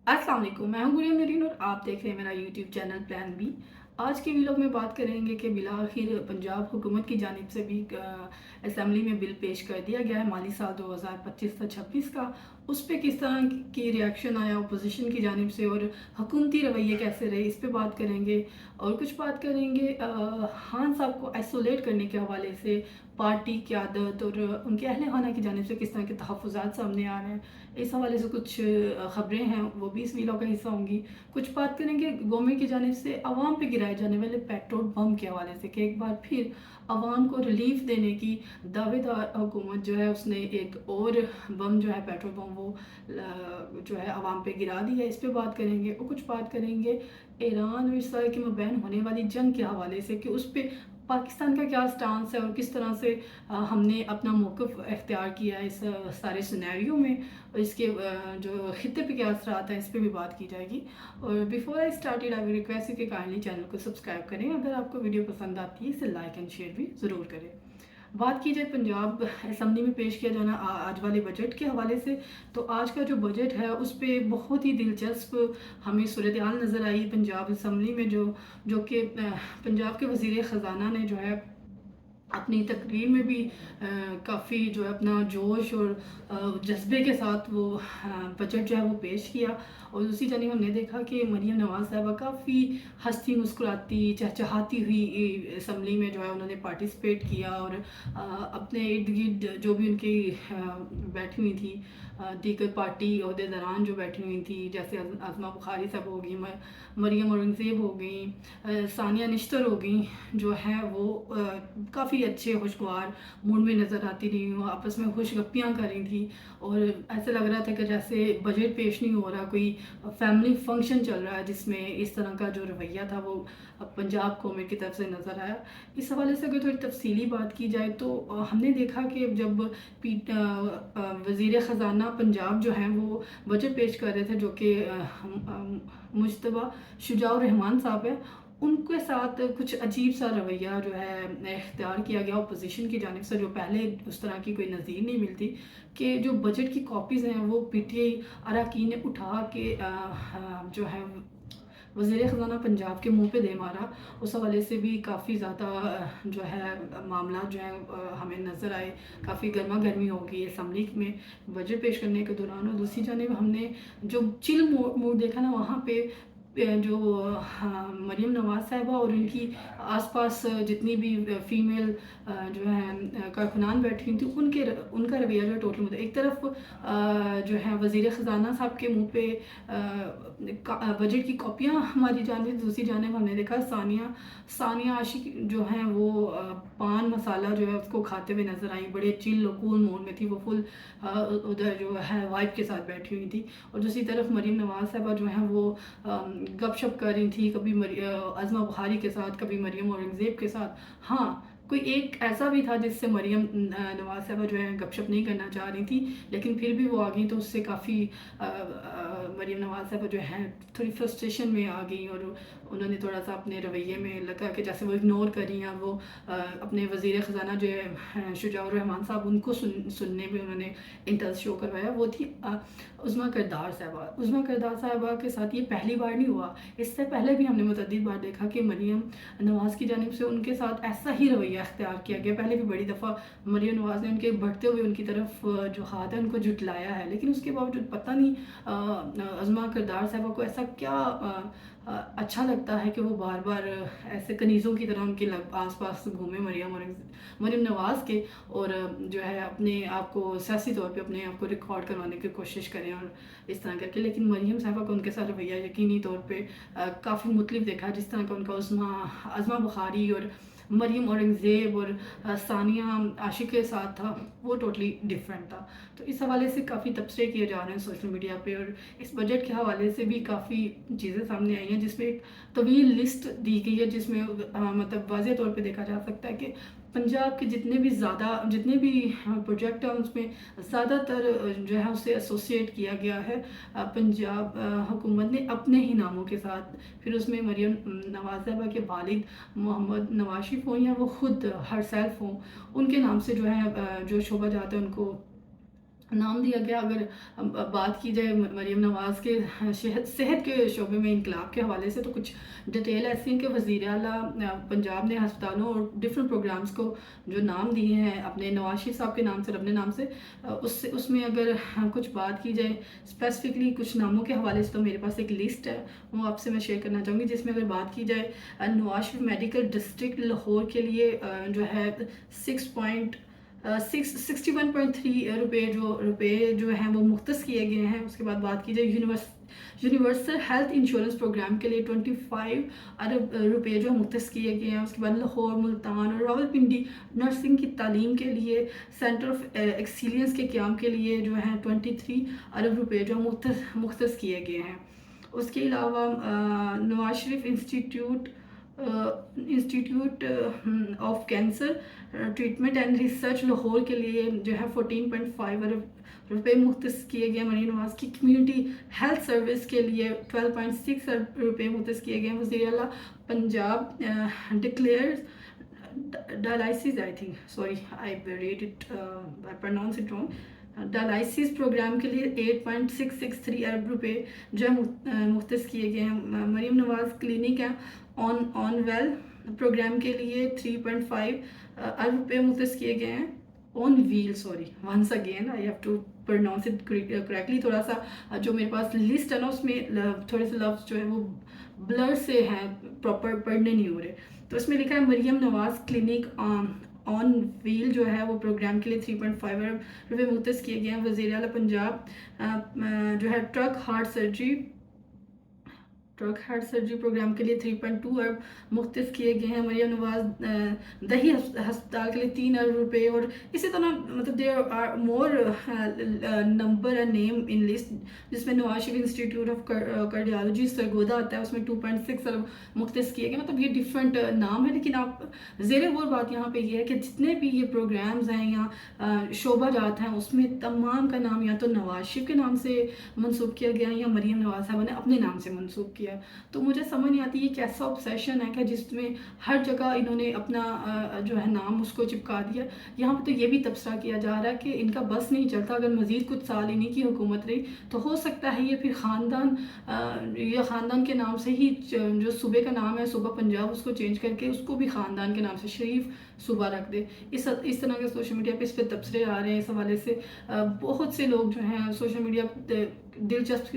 अस्सलाम वालेकुम, मैं हूँ गुरियन नरीन और आप देख रहे हैं मेरा यूट्यूब चैनल प्लान बी। आज के व्लॉग में बात करेंगे कि बिलाखिर पंजाब हुकूमत की जानिब से भी असम्बली में बिल पेश कर दिया गया है माली साल 2025 से 26 का। उस पर किस तरह की रिएक्शन आया अपोजिशन की जानिब से और हुकूमती रवैये कैसे रहे, इस पे बात करेंगे। और कुछ बात करेंगे खान साहब को आइसोलेट करने के हवाले से, पार्टी क़यादत और उनके अहल खाना की जानिब से किस तरह के तहफ़्फ़ुज़ात सामने आ रहे हैं, इस हवाले से कुछ ख़बरें हैं, वो भी इस वीडियो का हिस्सा होंगी। कुछ बात करेंगे गवर्नमेंट की जानिब से आवाम पे गिराए जाने वाले पेट्रोल बम के हवाले से कि एक बार फिर आवाम को रिलीफ देने की दावेदार हुकूमत जो है उसने एक और बम जो है पेट्रोल बम वो जो है आवाम पे गिरा दिया है। इस पे बात करेंगे और कुछ बात करेंगे ईरान और इसराइल के मबैन होने वाली जंग के हवाले से कि उस पर पाकिस्तान का क्या स्टांस है और किस तरह से हमने अपना मौक़िफ़ इख्तियार किया है इस सारे सिनेरियो में, और इसके जो खित्ते पे क्या असरात हैं इस पे भी बात की जाएगी। और before I started I will request you कि काइंडली चैनल को सब्सक्राइब करें। अगर आपको वीडियो पसंद आती है इसे लाइक एंड शेयर भी ज़रूर करें। बात की जाए पंजाब असम्बली में पेश किया जाना आज वाले बजट के हवाले से, तो आज का जो बजट है उस पर बहुत ही दिलचस्प हमें सूरत हाल नज़र आई पंजाब असम्बली में, जो कि पंजाब के वज़ीर ख़जाना ने जो है अपनी तकरीर में भी काफ़ी जो है अपना जोश और जज्बे के साथ वो बजट जो है वो पेश किया। और दूसरी जानिब हमने देखा कि मरीम नवाज़ साहिबा काफ़ी हंसती मुस्कुराती चहचहाती हुई असम्बली में जो है उन्होंने पार्टिसिपेट किया और अपने इर्द गिर्द जो भी उनकी बैठी हुई थी दीगर पार्टी अहदेदारान जो बैठी हुई थी, जैसे आज़मा बुखारी साहब हो गई, मरीम औरंगज़ेब हो गई, सानिया निश्तर हो गई, जो है वो काफ़ी अच्छे खुशगवार मूड में नज़र आती रही, वो आपस में खुश गप्पियाँ कर रही थी और ऐसे लग रहा था कि जैसे बजट पेश नहीं हो रहा, कोई फैमिली फंक्शन चल रहा है जिसमें इस तरह का जो रवैया था वो पंजाब कौमें की तरफ से नज़र आया। इस हवाले से अगर थोड़ी तफसीली बात की जाए तो हमने देखा कि जब वज़ीर ख़जाना पंजाब जो हैं वो बजट पेश कर रहे थे, जो कि मुज्तबा शुजाउर रहमान साहब है, उनके साथ कुछ अजीब सा रवैया जो है इख्तियार किया गया अपोजिशन की जानिब से, जो पहले उस तरह की कोई नज़ीर नहीं मिलती कि जो बजट की कॉपीज़ हैं वो पीटीआई अरकान ने उठा के जो है वज़ीर ख़जाना पंजाब के मुंह पे दे मारा। उस हवाले से भी काफ़ी ज़्यादा जो है मामला जो है हमें नज़र आए, काफ़ी गर्मा गर्मी हो गई असम्बली में बजट पेश करने के दौरान। और दूसरी जानिब हमने जो चिल मूड देखा ना, वहाँ पे जो मरीम नवाज़ साहिबा और उनकी आसपास जितनी भी फीमेल जो है कारकुनान बैठी हुई थी उनका रवैया जो है टोटल मुझे एक तरफ जो है वज़ीर ख़जाना साहब के मुंह पे बजट की कॉपियाँ हमारी जानिब, दूसरी जानिब हमने देखा सानिया आशिक जो हैं वो पान मसाला जो है उसको खाते हुए नज़र आई, बड़े चिल कूल मूड में थी, वो फुल उधर जो है वाइफ के साथ बैठी हुई थी। और दूसरी तरफ मरीम नवाज़ साहिबा जो हैं वो गपशप कर रही थी, कभी आज़मा बुखारी के साथ, कभी मरीम औरंगज़ेब के साथ। हाँ, कोई एक ऐसा भी था जिससे मरीम नवाज़ साहिबा जो है गपशप नहीं करना चाह रही थी, लेकिन फिर भी वो आ गई तो उससे काफ़ी मरीम नवाज़ साहिबा जो है थोड़ी फ्रस्ट्रेशन में आ गई और उन्होंने थोड़ा सा अपने रवैये में लगा कि जैसे वो इग्नोर कर रही हैं, वो अपने वज़ीर ख़जाना जो है शुजाउर रहमान साहब उनको सुनने में उन्होंने इंटरेस्ट शो करवाया। वो थी उज़्मा किरदार साहिबा के साथ ये पहली बार नहीं हुआ, इससे पहले भी हमने मुतअद्दिद बार देखा कि मरीम नवाज़ की जानिब से उनके साथ ऐसा ही रवैया इख्तियार किया गया। पहले भी बड़ी दफ़ा मरीम नवाज़ ने उनके बढ़ते हुए उनकी तरफ जो हाथ है उनको जुटलाया है, लेकिन उसके बावजूद पता नहीं उज़्मा किरदार साहिबा को ऐसा क्या अच्छा लगता है कि वो बार बार ऐसे कनीज़ों की तरह उनके आस-पास घूमे मरीम नवाज़ के, और जो है अपने आप को सियासी तौर पे अपने आप को रिकॉर्ड करवाने की कोशिश करें और इस तरह करके। लेकिन मरीम साहिबा को उनके साथ रवैया यकीनी तौर पे काफ़ी मुख्तलिफ देखा, जिस तरह का उनका आज़मा बुखारी और मरीम औरंगज़ेब और सानिया आशिक के साथ था, वो टोटली डिफरेंट था। तो इस हवाले से काफ़ी तबसरे किए जा रहे हैं सोशल मीडिया पे, और इस बजट के हवाले से भी काफ़ी चीज़ें सामने आई हैं जिसमें एक तवील लिस्ट दी गई है, जिसमें मतलब वाज़े तौर पे देखा जा सकता है कि पंजाब के जितने भी प्रोजेक्ट हैं उसमें ज़्यादातर जो है उसे एसोसिएट किया गया है पंजाब हुकूमत ने अपने ही नामों के साथ। फिर उसमें मरीम नवाज़ साहिबा के वालिद मोहम्मद नवाज शरीफ हों या वो ख़ुद हर सेल्फ हों, उनके नाम से जो है जो शोबा जात है उनको नाम दिया गया। अगर बात की जाए मरीम नवाज़ के सेहत के शोबे में इनकलाब के हवाले से, तो कुछ डिटेल ऐसी हैं कि वज़ीर आला पंजाब ने अस्पतालों और डिफरेंट प्रोग्राम्स को जो नाम दिए हैं अपने नवाज शरीफ साहब के नाम से और अपने नाम से, उसमें अगर कुछ बात की जाए स्पेसिफिकली कुछ नामों के हवाले से, तो मेरे पास एक लिस्ट है, वो आपसे मैं शेयर करना चाहूँगी। जिसमें अगर बात की जाए नवाज शरीफ मेडिकल डिस्ट्रिक्ट लाहौर के लिए जो है 61.3 रुपये जो हैं वो मुख्तस किए गए हैं। उसके बाद बात की जाए यूनिवर्सल हेल्थ इंश्योरेंस प्रोग्राम के लिए 25 अरब रुपये जो मुख्तस किए गए हैं। उसके बाद लाहौर, मुल्तान और रावलपिंडी नर्सिंग की तालीम के लिए सेंटर ऑफ एक्सीलेंस के क़याम के लिए जो है 23 अरब रुपये जो मुख्तस किए गए हैं। उसके अलावा Nawaz Sharif institute of cancer treatment and research Lahore के लिए जो है 14.5 अरब रुपये मुख्तस किए गए। मरीम नवाज़ की कम्युनिटी हेल्थ सर्विस के लिए 12.6 अरब रुपये मुख्तस किए गए। वज़ीर आला Punjab declares dialysis, I think, sorry I read it, I pronounce it wrong, dialysis program के लिए 8.663 अरब रुपये जो है मुख्तस किए गए हैं। मरीम नवाज़ क्लिनिक है ऑन वेल प्रोग्राम के लिए 3.5 अरब रुपये मुख्तस किए गए हैं। On wheel, sorry, once again I have to pronounce it correctly. थोड़ा सा जो मेरे पास लिस्ट है ना, उसमें थोड़े से लफ्ज़ जो है वो ब्लर से हैं, प्रॉपर पढ़ने नहीं हो रहे। तो इसमें लिखा है Maryam Nawaz clinic on wheel जो है वो प्रोग्राम के लिए 3.5 अरब रुपये मुख्तस किए गए हैं। वज़ीर आला पंजाब जो है ट्रक हार्ट सर्जरी प्रोग्राम के लिए 3.2 अरब मुख्तस किए गए हैं। मरियम नवाज़ दही हस्पताल के लिए 3 अरब रुपये। और इसी तरह मतलब there are more number and name in list, जिसमें Nawaz Sharif institute of cardiology Sargodha आता है, उसमें 2.6 अरब मुख्तस किए गए। मतलब ये डिफरेंट नाम है, लेकिन आप ज़ेर गौर बात यहाँ पे ये है कि जितने भी ये प्रोग्राम्स हैं या शोबा जात हैं, उसमें तमाम का नाम या तो नवाज शरीफ के नाम से मंसूब किया गया या मरियम नवाज़ साहबा ने अपने नाम से मंसूब किया। तो मुझे समझ नहीं आती ये कैसा ऑब्सेशन है कि जिसमें हर जगह इन्होंने अपना जो है नाम उसको चिपका दिया। यहाँ पर तो ये भी तबसरा किया जा रहा है कि इनका बस नहीं चलता, अगर मज़ीद कुछ साल इन्हीं की हुकूमत रही तो हो सकता है ये फिर ख़ानदान के नाम से ही जो सूबे का नाम है सूबा पंजाब, उसको चेंज करके उसको भी ख़ानदान के नाम से शरीफ सूबा रख दे। इस तरह के सोशल मीडिया पे इस पर तबसरे आ रहे हैं। इस हवाले से बहुत से लोग जो हैं सोशल मीडिया दिलचस्प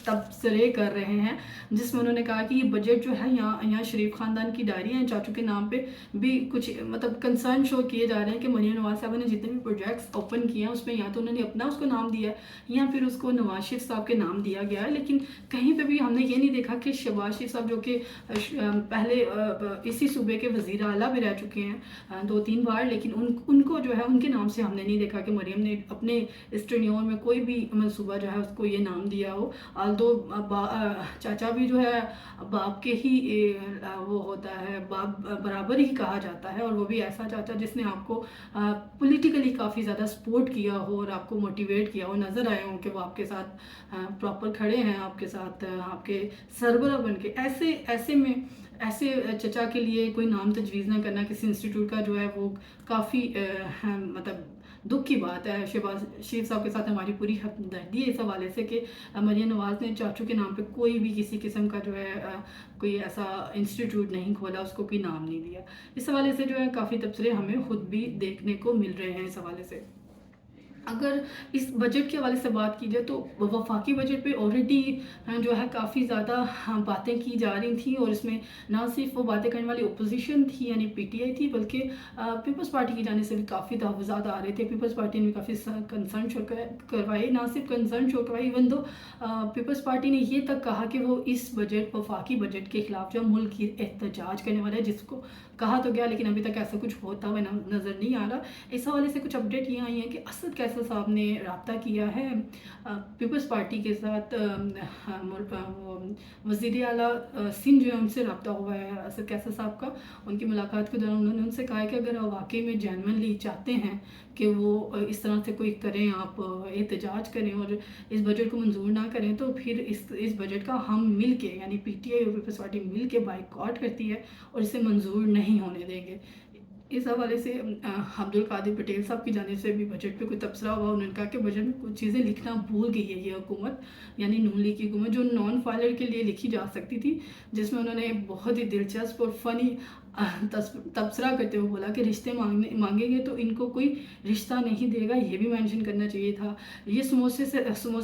तबसरे कर रहे हैं, जिसमें उन्होंने कहा कि ये बजट जो है यहाँ शरीफ ख़ानदान की डायरी है, चाचू के नाम पे भी कुछ मतलब कंसर्न शो किए जा रहे हैं कि मरियम नवाज़ साहब ने जितने भी प्रोजेक्ट्स ओपन किए हैं उसमें या तो उन्होंने अपना उसको नाम दिया है या फिर उसको नवाज शरीफ साहब के नाम दिया गया है। लेकिन कहीं पे भी हमने ये नहीं देखा कि शहबाज शरीफ साहब जो कि पहले इसी सूबे के वज़ीर आला भी रह चुके हैं 2-3 बार, लेकिन उनको जो है उनके नाम से हमने नहीं देखा कि मरियम ने अपने इस टेन्योर में कोई भी मनसूबा जो है उसको ये नाम दिया हो। आल्दो चाचा भी जो है बाप के ही वो होता है, बाप बराबर ही कहा जाता है, और वो भी ऐसा चाचा जिसने आपको पॉलिटिकली काफ़ी ज़्यादा सपोर्ट किया हो और आपको मोटिवेट किया हो, नज़र आए हों कि वो आपके साथ प्रॉपर खड़े हैं, आपके साथ आपके सरबराह बन के। ऐसे चचा के लिए कोई नाम तजवीज़ ना करना किसी इंस्टीट्यूट का जो है वो काफ़ी मतलब दुख की बात है। शहबाज शरीफ साहब के साथ हमारी पूरी हमदर्दी है इस हवाले से कि मरियम नवाज़ ने चाचू के नाम पे कोई भी किसी किस्म का जो है कोई ऐसा इंस्टीट्यूट नहीं खोला, उसको कोई नाम नहीं दिया। इस हवाले से जो है काफ़ी तबसरे हमें खुद भी देखने को मिल रहे हैं। इस हवाले से अगर इस बजट के हवाले से बात की जाए तो वफाकी बजट पे ऑलरेडी जो है काफ़ी ज़्यादा बातें की जा रही थी, और इसमें ना सिर्फ वो बातें करने वाली अपोजिशन थी यानी पीटीआई थी, बल्कि पीपल्स पार्टी की जाने से भी काफ़ी तहफ़्फ़ुज़ात आ रहे थे। पीपल्स पार्टी ने काफ़ी कंसर्न शो करवाई, ना सिर्फ कंसर्न शो करवाई, इवन दो पीपल्स पार्टी ने ये तक कहा कि वो इस बजट वफाकी बजट के ख़िलाफ़ जो मुल्क की एहतजाज करने वाला है, जिसको कहा तो गया लेकिन अभी तक ऐसा कुछ होता हुआ नज़र नहीं आ रहा। इस हवाले से कुछ अपडेट ये आई है कि असद कैसर साहब ने रब्ता किया है पीपल्स पार्टी के साथ, वज़ीर आला सिंध जो है उनसे रब्ता हुआ है असद कैसर साहब का। उनकी मुलाकात के दौरान उन्होंने उनसे कहा कि अगर वाकई में जेन्युइनली चाहते हैं कि वो इस तरह से कोई करें, आप एहतजाज करें और इस बजट को मंजूर ना करें, तो फिर इस बजट का हम मिल के यानी पीटीआई और पीपल्स पार्टी मिल के बाइकआउट करती है और इसे मंजूर नहीं होने देंगे। اس حوالے سے عبد القادر پٹیل صاحب کی جانب سے بھی بجٹ پہ کوئی تبصرہ ہوا، انہوں نے کہا کہ بجٹ میں کچھ چیزیں لکھنا بھول گئی ہے یہ حکومت، یعنی نون لیگ کی حکومت، جو نان فائلر کے لیے لکھی جا سکتی تھی، جس میں انہوں نے بہت ہی دلچسپ اور فنی تبصرہ کرتے ہوئے بولا کہ رشتے مانگیں گے تو ان کو کوئی رشتہ نہیں دے گا، یہ بھی مینشن کرنا چاہیے تھا۔ یہ سموسے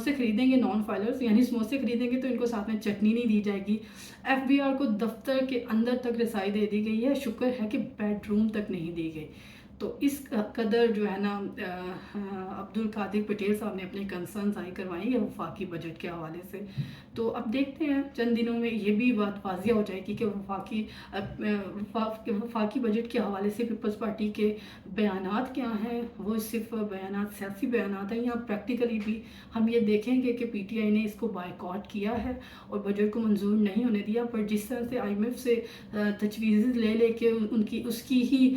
خریدیں گے نان فائلرز، یعنی سموسے خریدیں گے تو ان کو ساتھ میں چٹنی نہیں دی جائے گی۔ ایف بی آر کو دفتر کے اندر تک رسائی دے دی گئی ہے، شکر ہے کہ بیڈ روم تک نہیں دی گئی۔ تو اس قدر جو ہے نا عبد القادر پٹیل صاحب نے اپنے کنسرن ظاہر کروائی ہے وفاقی بجٹ کے حوالے سے۔ تو اب دیکھتے ہیں چند دنوں میں یہ بھی بات واضح ہو جائے گی کہ وفاقی بجٹ کے حوالے سے پیپلز پارٹی کے بیانات کیا ہیں، وہ صرف بیانات سیاسی بیانات ہیں یا پریکٹیکلی بھی ہم یہ دیکھیں گے کہ پی ٹی آئی نے اس کو بائیکاٹ کیا ہے اور بجٹ کو منظور نہیں ہونے دیا، پر جس طرح سے آئی ایم ایف سے تجویز لے کے اس کی ہی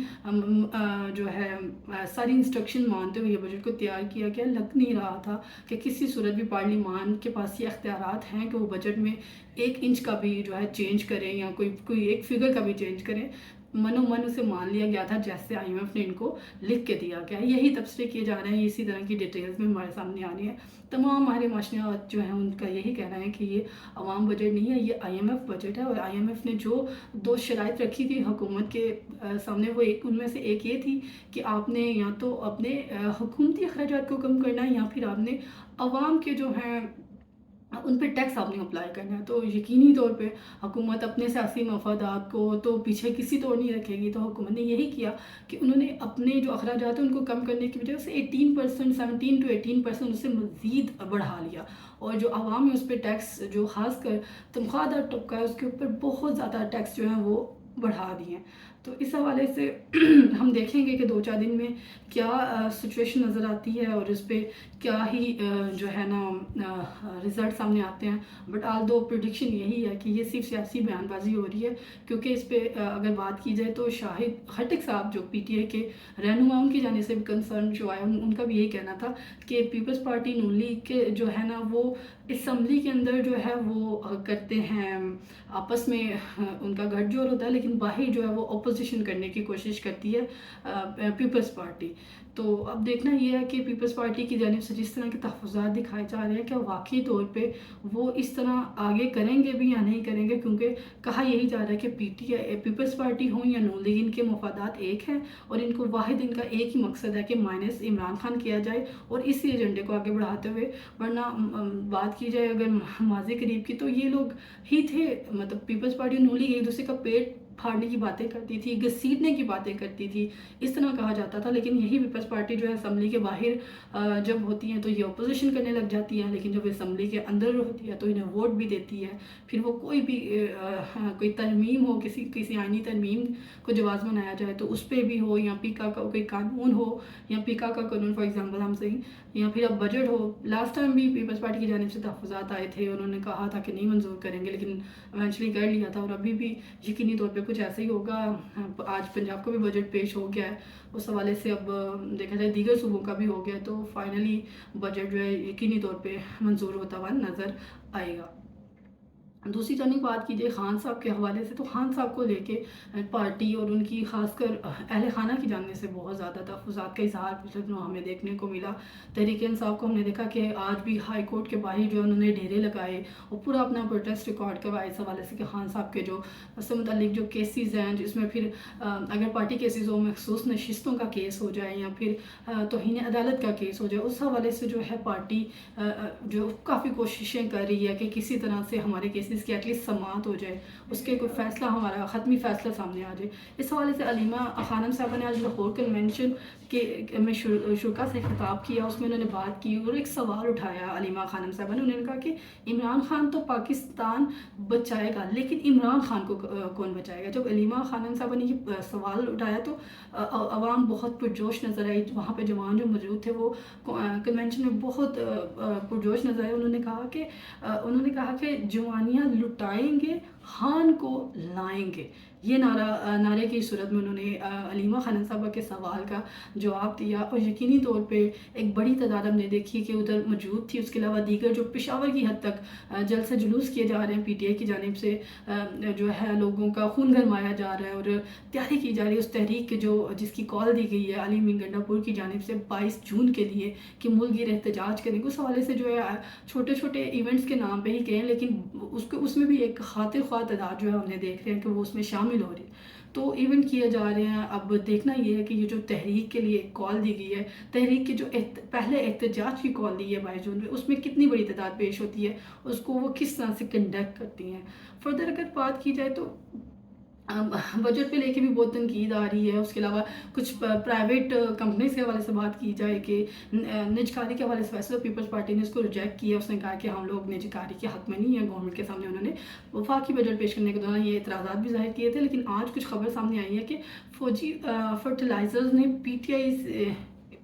جو ہے ساری انسٹرکشن مانتے ہوئے یہ بجٹ کو تیار کیا گیا، لگ نہیں رہا تھا کہ کسی صورت بھی پارلیمان کے پاس یہ اختیارات ہیں کہ وہ بجٹ میں 1 انچ کا بھی جو ہے چینج کریں یا کوئی ایک فگر کا بھی چینج کریں۔ من اسے مان لیا گیا تھا جیسے آئی ایم ایف نے ان کو لکھ کے دیا گیا ہے، یہی تبصرے کیے جا رہے ہیں، اسی طرح کی ڈیٹیلز میں ہمارے سامنے آ رہی ہیں۔ تمام ہمارے معاشرات جو ہیں ان کا یہی کہنا ہے کہ یہ عوام بجٹ نہیں ہے، یہ آئی ایم ایف بجٹ ہے، اور آئی ایم ایف نے جو 2 شرائط رکھی تھی حکومت کے سامنے، وہ ان میں سے ایک یہ تھی کہ آپ نے یا تو اپنے حکومتی اخراجات کو کم کرنا ہے یا پھر آپ نے عوام کے جو ہیں ان پہ ٹیکس آپ نے اپلائی کرنا ہے۔ تو یقینی طور پہ حکومت اپنے سیاسی مفادات کو تو پیچھے کسی طور نہیں رکھے گی، تو حکومت نے یہی کیا کہ انہوں نے اپنے جو اخراجات ہیں ان کو کم کرنے کی وجہ سے 18%، 17 to 18% اسے مزید بڑھا لیا، اور جو عوام ہے اس پہ ٹیکس، جو خاص کر تنخواہ دار طبقہ ہے اس کے اوپر بہت زیادہ ٹیکس جو ہیں وہ بڑھا دیے ہیں۔ تو اس حوالے سے ہم دیکھیں گے کہ 2-4 دن میں کیا سچویشن نظر آتی ہے اور اس پہ کیا ہی جو ہے نا رزلٹ سامنے آتے ہیں، بٹ آل دو پریڈکشن یہی ہے کہ یہ صرف سیاسی بیان بازی ہو رہی ہے، کیونکہ اس پہ اگر بات کی جائے تو شاہد خٹک صاحب جو پی ٹی آئی کے رہنما، ان کی جانب سے بھی کنسرن جو آیا، ان کا بھی یہی کہنا تھا کہ پیپلز پارٹی نون لیگ کے جو ہے نا وہ اسمبلی کے اندر جو ہے وہ کرتے ہیں آپس میں ان کا گٹھ جوڑ ہوتا ہے، لیکن باہر جو ہے وہ اپوزیشن کرنے کی کوشش کرتی ہے پیپلز پارٹی۔ تو اب دیکھنا یہ ہے کہ پیپلز پارٹی کی جانب سے جس طرح کے تحفظات دکھائے جا رہے ہیں کہ واقعی طور پہ وہ اس طرح آگے کریں گے بھی یا نہیں کریں گے، کیونکہ کہا یہی جا رہا ہے کہ پیپلز پارٹی ہوں یا نون لیگ، ان کے مفادات ایک ہیں اور ان کو واحد ان کا ایک ہی مقصد ہے کہ مائنس عمران خان کیا جائے اور اسی ایجنڈے کو آگے بڑھاتے ہوئے، ورنہ بات کی جائے اگر ماضی قریب کی تو یہ لوگ ہی تھے، مطلب پیپلز پارٹی نون لیگ ایک دوسرے کا پیٹ پھاڑنے کی باتیں کرتی تھی، گھسیٹنے کی باتیں کرتی تھی، اس طرح کہا جاتا تھا، لیکن یہی پیپلز پارٹی جو ہے اسمبلی کے باہر جب ہوتی ہیں تو یہ اپوزیشن کرنے لگ جاتی ہے، لیکن جب اسمبلی کے اندر ہوتی ہے تو انہیں ووٹ بھی دیتی ہے، پھر وہ کوئی ترمیم ہو، کسی آئینی ترمیم کو جواز بنایا جائے تو اس پہ بھی ہو، یا پیکا کا کوئی قانون ہو، یا پیکا کا قانون فار ایگزامپل ہم صحیح، یا پھر اب بجٹ ہو۔ لاسٹ ٹائم بھی پیپلز پارٹی کی جانب سے تحفظات آئے تھے، انہوں نے کہا تھا کہ نہیں منظور کریں گے، لیکن ایونچولی کر لیا تھا، اور ابھی بھی یقینی طور پہ کچھ ایسا ہی ہوگا۔ آج پنجاب کو بھی بجٹ پیش ہو گیا ہے، اس حوالے سے اب دیکھا جائے دیگر صوبوں کا بھی ہو گیا، تو فائنلی بجٹ جو ہے یقینی طور پہ منظور ہوتا ہوا نظر آئے گا۔ دوسری جانب بات کی جائے خان صاحب کے حوالے سے، تو خان صاحب کو لے کے پارٹی اور ان کی خاص کر اہل خانہ کی جانب سے بہت زیادہ تحفظات کا اظہار پچھلے دنوں ہمیں دیکھنے کو ملا۔ تحریک انصاف کو ہم نے دیکھا کہ آج بھی ہائی کورٹ کے باہر جو انہوں نے ڈھیرے لگائے اور پورا اپنا پروٹیسٹ ریکارڈ کروایا اس حوالے سے کہ خان صاحب کے جو سے متعلق جو کیسز ہیں، جس میں پھر اگر پارٹی کیسز ہو، مخصوص نشستوں کا کیس ہو جائے یا پھر توہین عدالت کا کیس ہو جائے، اس حوالے سے جو ہے پارٹی جو کافی کوششیں کر رہی ہے کہ کسی طرح سے ہمارے کیسز کی ایٹ لیسٹ سماعت ہو جائے، اس کے کوئی فیصلہ، ہمارا حتمی فیصلہ سامنے آ جائے۔ اس حوالے سے علیمہ خانم صاحبہ نے آج لاہور کنونشن میں شرکا سے خطاب کیا، اس میں انہوں نے بات کی اور ایک سوال اٹھایا علیمہ خانم صاحبہ نے، انہوں نے کہا کہ عمران خان تو پاکستان بچائے گا، لیکن عمران خان کو کون بچائے گا؟ جب علیمہ خانم صاحبہ نے یہ سوال اٹھایا تو عوام بہت پرجوش نظر آئی، وہاں پہ جوان جو موجود تھے وہ کنونشن میں بہت پرجوش نظر آئے۔ انہوں نے کہا کہ جوانیاں لٹائیں گے खान को लाएंगे, ये नारे की सूरत में उन्होंने अलीमा खान साहबा के सवाल का जवाब दिया। और यकीनी तौर पे एक बड़ी तादाद हमने देखी कि उधर मौजूद थी। उसके अलावा दीगर जो पेशावर की हद तक जलसे जुलूस किए जा रहे हैं PTI की जानिब से, जो है लोगों का खून गरमाया जा रहा है और तैयारी की जा रही है उस तहरीक के जिसकी कॉल दी गई है अली मीर गंडापुर की जानिब से 22 जून के लिए कि मुल्क गिर एहतजाज करेंगे। उस हवाले से जो है छोटे छोटे इवेंट्स के नाम पे ही गए, लेकिन उसमें भी एक खातिर ख्वाह तादाद जो है हमने देख रहे हैं कि वो उसमें शामिल हो रही है। तो इवेंट किए जा रहे हैं। अब देखना ये है कि ये जो तहरीक के लिए कॉल दी गई है, तहरीक की जो पहले एहतजाज की कॉल दी है 22 जून में, उसमें कितनी बड़ी तादाद पेश होती है, उसको वो किस तरह से कंडक्ट करती हैं। फर्दर अगर बात की जाए तो बजट पे लेके भी बहुत तनकीद आ रही है। उसके अलावा कुछ प्राइवेट कंपनीज के हवाले से बात की जाए कि निजकारी के हवाले से वैसे तो पीपल्स पार्टी ने इसको रिजेक्ट किया। उसने कहा कि हम लोग निजकारी के हक में नहीं है। गवर्नमेंट के सामने उन्होंने वफाकी बजट पेश करने के दौरान ये एतराज़ात भी जाहिर किए थे, लेकिन आज कुछ खबर सामने आई है कि फौजी फर्टिलाइजर्स ने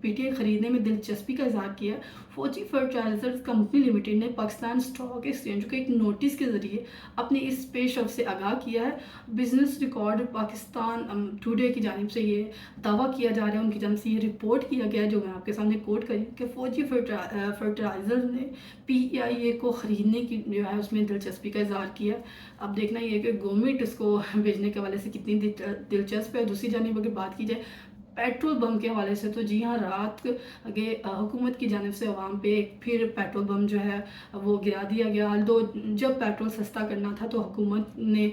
PTI खरीदने में दिलचस्पी का इजहार किया। फौजी फर्टिलाइजर्स कंपनी लिमिटेड ने पाकिस्तान स्टॉक एक्सचेंज को एक नोटिस के ज़रिए अपने इस पेशरफ से आगाह किया है। बिजनेस रिकॉर्ड पाकिस्तान टुडे की जानिब से ये दावा किया जा रहा है, उनकी जानिब से ये रिपोर्ट किया गया है जो मैं आपके सामने कोट करी कि फौजी फर्टिलाइजर्स ने PIA को ख़रीदने की जो है उसमें दिलचस्पी का इजहार किया। अब देखना ये है कि गवर्नमेंट इसको भेजने के हवाले से कितनी दिलचस्प है। दूसरी जानिब अगर बात की जाए पेट्रोल बम के हवाले से, तो जी हाँ, रात के हुकूमत की जानिब से अवाम पे फिर पेट्रोल बम जो है वो गिरा दिया गया। दो जब पेट्रोल सस्ता करना था तो हुकूमत ने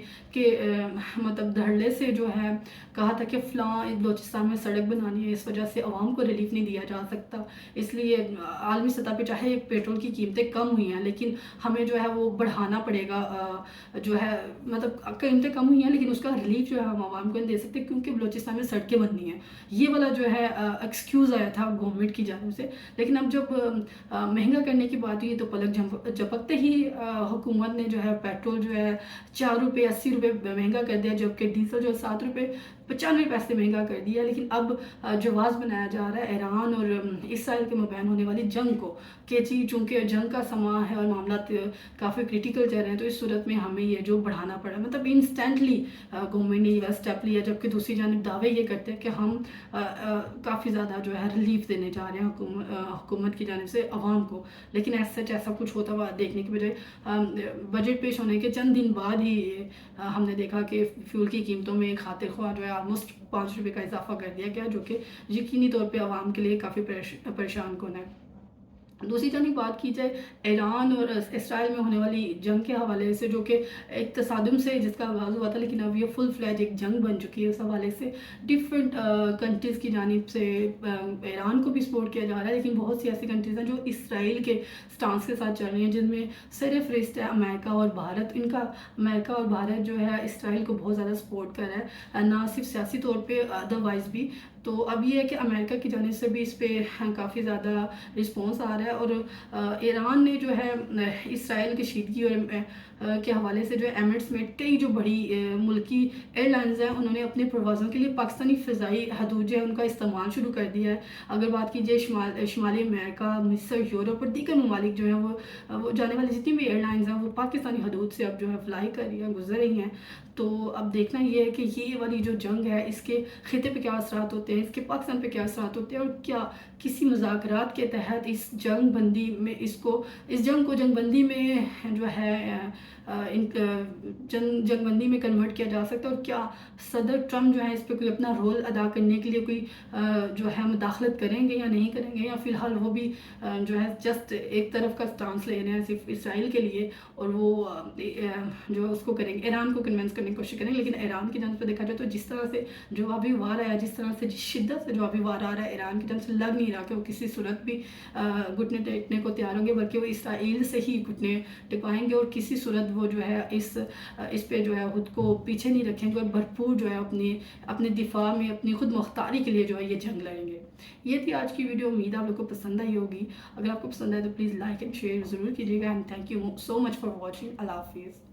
मतलब धड़ल्ले से जो है कहा था कि फ़लाँ बलूचिस्तान में सड़क बनानी है, इस वजह से अवाम को रिलीफ नहीं दिया जा सकता। इसलिए आलमी सतह पे चाहे पेट्रोल की कीमतें कम हुई हैं, लेकिन हमें जो है वो बढ़ाना पड़ेगा। जो है मतलब कीमतें कम हुई हैं लेकिन उसका रिलीफ जो है हम आवाम को नहीं दे सकते, क्योंकि बलूचिस्तान में सड़कें बननी हैं। ये वाला जो है एक्सक्यूज़ आया था गवर्नमेंट की जानिब से। लेकिन अब जब महंगा करने की बात हुई तो पलक झपकते ही हुकूमत ने जो है पेट्रोल जो है 4 रुपये 80 रुपये महंगा कर दिया, जबकि डीजल जो है 7 रुपये 95 पैसे महंगा कर दिया। लेकिन अब जवाब बनाया जा रहा है ईरान और इसराइल के मबैन होने वाली जंग को कि जी चूँकि जंग का समा है और मामला काफ़ी क्रिटिकल चल रहे हैं, तो इस सूरत में हमें ये जो बढ़ाना पड़ा, मतलब इंस्टेंटली गवर्नमेंट ने ये स्टेप लिया। जबकि दूसरी जानिब दावे ये करते हैं कि हम काफ़ी ज़्यादा जो है रिलीफ देने जा रहे हैं हुकूमत की जानिब से अवाम को। लेकिन ऐसा कुछ होता हुआ देखने की बजाय बजट पेश होने के चंद दिन बाद ही हमने देखा कि फ्यूल की कीमतों में खातिर ख्वाह जो है ऑलमोस्ट 5 रुपये का इजाफा कर दिया गया, जो कि यकीनी तौर पे अवाम के लिए काफ़ी परेशान कौन है। दूसरी जानिब बात की जाए ईरान और इसराइल में होने वाली जंग के हवाले से, जो कि एक तसादुम से जिसका आगाज़ हुआ था, लेकिन अब ये फुल फ्लैज एक जंग बन चुकी है। उस हवाले से डिफरेंट कंट्रीज़ की जानिब से ईरान को भी सपोर्ट किया जा रहा है, लेकिन बहुत सी ऐसी कंट्रीज़ हैं जो इसराइल के स्टांस के साथ चल रही हैं, जिनमें सरफहरिस्त है अमेरिका और भारत। अमेरिका और भारत जो है इसराइल को बहुत ज़्यादा सपोर्ट कर रहा है, ना सिर्फ सियासी तौर पर अदरवाइज़ भी। तो अब ये है कि अमेरिका की जानिब से भी इस पर काफ़ी ज़्यादा रिस्पॉन्स आ रहा है। और ईरान ने जो है इसराइल की शीदगी और के हवाले से जो है एमिरेट्स में कई जो बड़ी मुल्की एयरलाइंस हैं, उन्होंने अपने प्रवासों के लिए पाकिस्तानी फ़िज़ाई हदूद जो है उनका इस्तेमाल शुरू कर दिया है। अगर बात की जाए शुमाली अमेरिका, मिस्र, यूरोप और दीगर ममालिक जो हैं वो जाने वाली जितनी भी एयरलाइंस हैं वो पाकिस्तानी हदूद से अब जो है फ्लाई कर रही हैं, गुजर रही हैं। तो अब देखना ये है कि ये वाली जो जंग है इसके खिते पे क्या असरात होते हैं, इसके पाकिस्तान पे क्या असरात होते हैं, और क्या किसी मुज़ाकरात के तहत इस जंग को जंगबंदी में जो है जंगबंदी में कन्वर्ट किया जा सकता है। और क्या सदर ट्रम्प जो है इस पर कोई अपना रोल अदा करने के लिए कोई जो है मुदाखलत करेंगे या नहीं करेंगे, या फ़िलहाल वो भी जो है जस्ट एक तरफ का स्टांस ले रहे हैं सिर्फ इसराइल के लिए, और वो जो उसको करेंगे ईरान को कन्विंस करने की कोशिश करेंगे। लेकिन ईरान की जानिब से देखा जाए तो जिस तरह से जवाबी वार आया, जिस तरह से जिस शिद्दत से जवाबी वार आ रहा है ईरान की जानिब से, लग नहीं रहा कि वो किसी सूरत भी घुटने टेकने को तैयार होंगे, बल्कि वो इसराइल से ही घुटने टिकवाएंगे और किसी सूरत वो जो है इस पे जो है खुद को पीछे नहीं रखेंगे और भरपूर जो है अपने दिफा में अपनी खुद मुख्तारी के लिए जो है ये जंग लड़ेंगे। ये थी आज की वीडियो। उम्मीद आप लोग को पसंद आई होगी। अगर आपको पसंद आए तो प्लीज़ लाइक एंड शेयर ज़रूर कीजिएगा। And thank you so much for watching. अल्लाह हाफिज़।